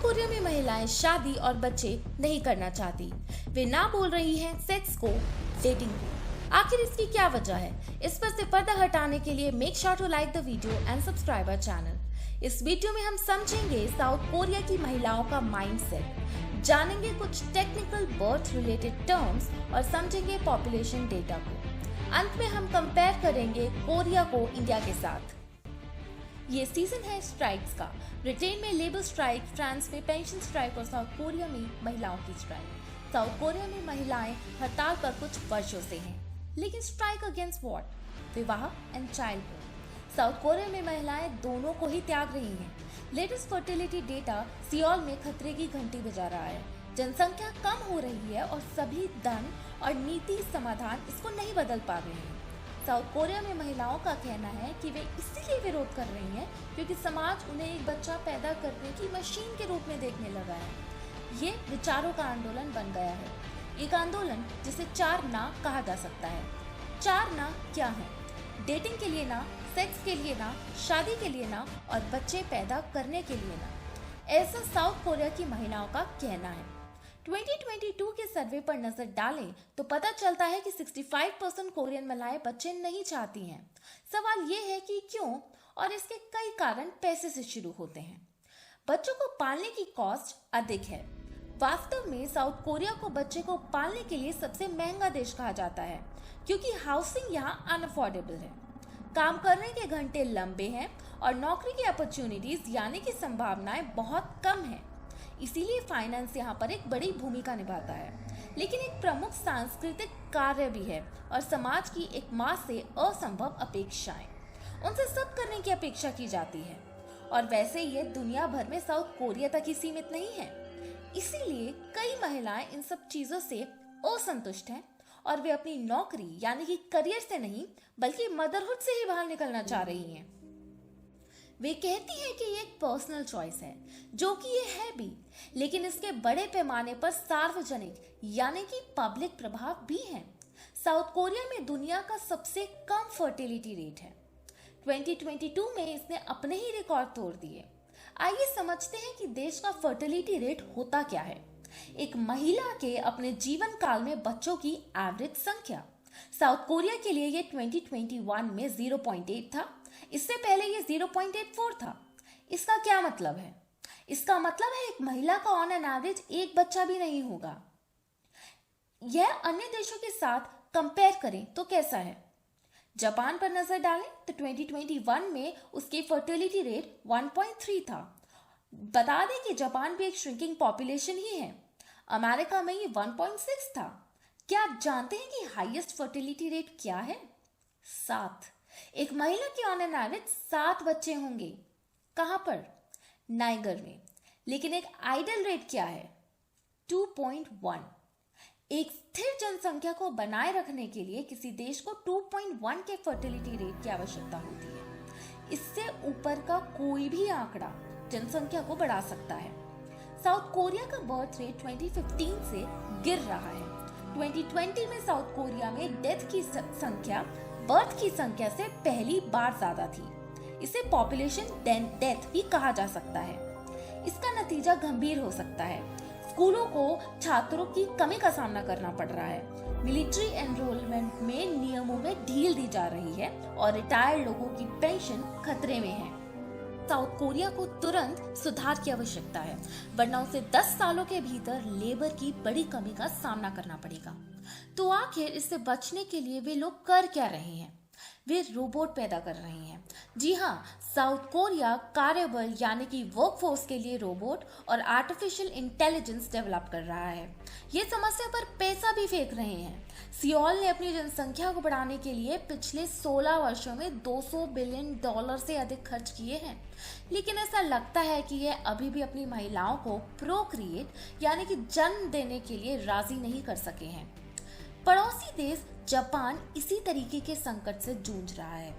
Korea में महिलाएं शादी और बच्चे नहीं करना चाहती। वे ना बोल रही हैं सेक्स को, डेटिंग को। आखिर इसकी क्या वजह है? इस पर से पर्दा हटाने के लिए make sure to like the video and subscribe our channel. इस वीडियो में हम समझेंगे साउथ कोरिया की महिलाओं का माइंडसेट, जानेंगे कुछ टेक्निकल बर्थ रिलेटेड टर्म्स और समझेंगे पॉपुलेशन डेटा को। अंत में हम कंपेयर करेंगे कोरिया को इंडिया के साथ। ये सीजन है स्ट्राइक्स का। ब्रिटेन में लेबर स्ट्राइक, फ्रांस में पेंशन स्ट्राइक और साउथ कोरिया में महिलाओं की स्ट्राइक। साउथ कोरिया में महिलाएं हड़ताल पर कुछ वर्षों से हैं, लेकिन स्ट्राइक अगेंस्ट व्हाट? विवाह एंड चाइल्डहुड। साउथ कोरिया में महिलाएं दोनों को ही त्याग रही हैं। लेटेस्ट फर्टिलिटी डेटा सियोल में खतरे की घंटी बजा रहा है। जनसंख्या कम हो रही है और सभी धन और नीति समाधान इसको नहीं बदल पा रहे हैं। साउथ कोरिया में महिलाओं का कहना है कि वे इसीलिए विरोध कर रही हैं क्योंकि समाज उन्हें एक बच्चा पैदा करने की मशीन के रूप में देखने लगा है। ये विचारों का आंदोलन बन गया है, एक आंदोलन जिसे 4 ना कहा जा सकता है। 4 ना क्या है? डेटिंग के लिए ना, सेक्स के लिए ना, शादी के लिए ना और बच्चे पैदा करने के लिए ना, ऐसा साउथ कोरिया की महिलाओं का कहना है। 2022 के सर्वे पर नजर डालें तो पता चलता है कि 65% कोरियन महिलाएं बच्चे नहीं चाहती हैं। सवाल ये है कि क्यों, और इसके कई कारण पैसे से शुरू होते हैं। बच्चों को पालने की कॉस्ट अधिक है। वास्तव में साउथ कोरिया को बच्चे को पालने के लिए सबसे महंगा देश कहा जाता है क्योंकि हाउसिंग यहाँ अनअफोर्डेबल है। काम करने के घंटे लंबे हैं और नौकरी की अपॉर्चुनिटीज यानी कि संभावनाएं बहुत कम है। इसीलिए फाइनेंस यहाँ पर एक बड़ी भूमिका निभाता है। लेकिन एक प्रमुख सांस्कृतिक कार्य भी है और समाज की एक माँ से असंभव अपेक्षाएं, उनसे सब करने की अपेक्षा की जाती है। और वैसे ये दुनिया भर में साउथ कोरिया तक ही सीमित नहीं है। इसीलिए कई महिलाएं इन सब चीजों से असंतुष्ट हैं और वे अपनी नौकरी यानी कि करियर से नहीं बल्कि मदरहुड से ही बाहर निकलना चाह रही हैं। वे कहती हैं कि ये एक पर्सनल चॉइस है, जो कि ये है भी, लेकिन इसके बड़े पैमाने पर सार्वजनिक यानी कि पब्लिक प्रभाव भी है। साउथ कोरिया में दुनिया का सबसे कम फर्टिलिटी रेट है। 2022 में इसने अपने ही रिकॉर्ड तोड़ दिए। आइए समझते हैं कि देश का फर्टिलिटी रेट होता क्या है। एक महिला के अपने जीवन काल में बच्चों की एवरेज संख्या। साउथ कोरिया के लिए ये 2021 में 0.8 था। इससे पहले ये 0.84 था। इसका क्या मतलब है? इसका मतलब है एक महिला का ऑन एन एवरेज एक बच्चा भी नहीं होगा। यह अन्य देशों के साथ कंपेयर करें तो कैसा है? जापान पर नजर डालें तो 2021 में उसकी फर्टिलिटी रेट 1.3 था। बता दें कि जापान भी एक श्रिंकिंग पॉपुलेशन ही है। अमेरिका में ये 1.6 था। क्या आप जानते हैं कि हाईएस्ट फर्टिलिटी रेट क्या है? 7। एक महिला के ऑन एन एवरेज 7 बच्चे होंगे। कहां पर? नाइगर में। लेकिन एक आइडल रेट क्या है? 2.1। एक स्थिर जनसंख्या को बनाए रखने के लिए किसी देश को 2.1 के फर्टिलिटी रेट की आवश्यकता होती है। इससे ऊपर का कोई भी आंकड़ा जनसंख्या को बढ़ा सकता है। साउथ कोरिया का बर्थ रेट 2015 से गिर रहा है। 2020 में साउथ कोरिया में डेथ की संख्या बर्थ की संख्या से पहली बार ज्यादा थी। इसे पॉपुलेशन डेथ भी कहा जा सकता है। इसका नतीजा गंभीर हो सकता है। स्कूलों को छात्रों की कमी का सामना करना पड़ रहा है। मिलिट्री एनरोलमेंट में नियमों में ढील दी जा रही है और रिटायर्ड लोगों की पेंशन खतरे में है। साउथ कोरिया को तुरंत सुधार की आवश्यकता है, वरना उसे 10 सालों के भीतर लेबर की बड़ी कमी का सामना करना पड़ेगा। तो आखिर इससे बचने के लिए वे लोग कर क्या रहे हैं? वे रोबोट पैदा कर रहे हैं। जी हाँ, साउथ कोरिया कार्यबल यानी कि वर्कफोर्स के लिए रोबोट और आर्टिफिशियल इंटेलिजेंस डेवलप कर रहा है। ये समस्या पर पैसा भी फेंक रहे हैं। सियोल ने अपनी जनसंख्या को बढ़ाने के लिए पिछले 16 वर्षों में $200 बिलियन से अधिक खर्च किए हैं, लेकिन ऐसा लगता है कि यह अभी भी अपनी महिलाओं को प्रोक्रिएट यानी कि जन्म देने के लिए राजी नहीं कर सके हैं। पड़ोसी देश जापान इसी तरीके के संकट से जूझ रहा है।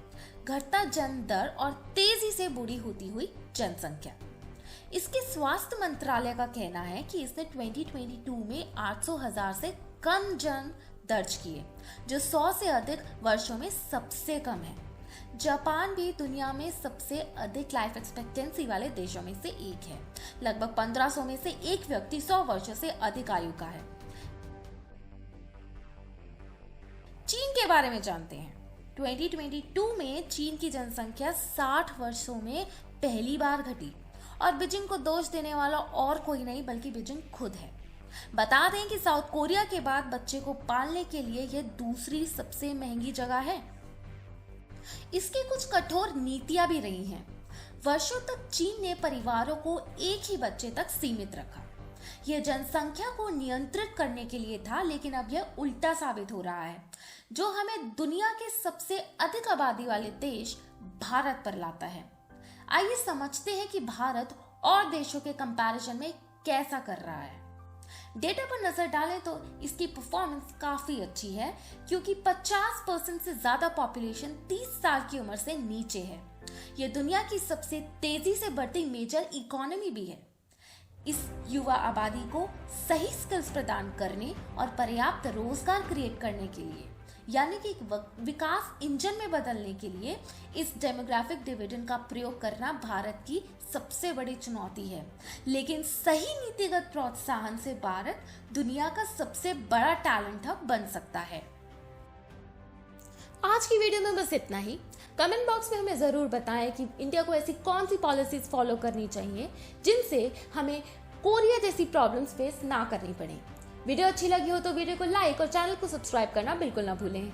घटता जन्म दर और तेजी से बूढ़ी होती हुई जनसंख्या। इसके स्वास्थ्य मंत्रालय का कहना है कि इसने 2022 में 800,000 से कम जन्म दर्ज किए, जो 100 से अधिक वर्षों में सबसे कम है। जापान भी दुनिया में सबसे अधिक लाइफ एक्सपेक्टेंसी वाले देशों में से एक है। लगभग 1500 में से एक व्यक्ति 100 वर्षों से अधिक आयु का है। चीन के बारे में जानते हैं। 2022 में चीन की जनसंख्या 60 वर्षों में पहली बार घटी और बीजिंग को दोष देने वाला और कोई नहीं बल्कि बीजिंग खुद है। बता दें कि साउथ कोरिया के बाद बच्चे को पालने के लिए यह दूसरी सबसे महंगी जगह है। इसकी कुछ कठोर नीतियां भी रही हैं। वर्षों तक चीन ने परिवारों को एक ही बच्चे तक सीमित रखा। यह जनसंख्या को नियंत्रित करने के लिए था, लेकिन अब यह उल्टा साबित हो रहा है, जो हमें दुनिया के सबसे अधिक आबादी वाले देश भारत पर लाता है। आइए समझते हैं कि भारत और देशों के कंपैरिजन में कैसा कर रहा है। डेटा पर नजर डालें तो इसकी परफॉर्मेंस काफी अच्छी है, क्योंकि 50% से ज्यादा पॉपुलेशन 30 साल की उम्र से नीचे है। यह दुनिया की सबसे तेजी से बढ़ती मेजर इकोनॉमी भी है। इस युवा आबादी को सही स्किल्स प्रदान करने और पर्याप्त रोजगार क्रिएट करने के लिए, यानी कि एक विकास इंजन में बदलने के लिए इस डेमोग्राफिक डिविडेंड का प्रयोग करना भारत की सबसे बड़ी चुनौती है। लेकिन सही नीतिगत प्रोत्साहन से भारत दुनिया का सबसे बड़ा टैलेंट हब बन सकता है। आज की वीडियो में बस इतना ही। कमेंट बॉक्स में हमें ज़रूर बताएं कि इंडिया को ऐसी कौन सी पॉलिसीज फॉलो करनी चाहिए जिनसे हमें कोरिया जैसी प्रॉब्लम्स फेस ना करनी पड़े। वीडियो अच्छी लगी हो तो वीडियो को लाइक और चैनल को सब्सक्राइब करना बिल्कुल ना भूलें।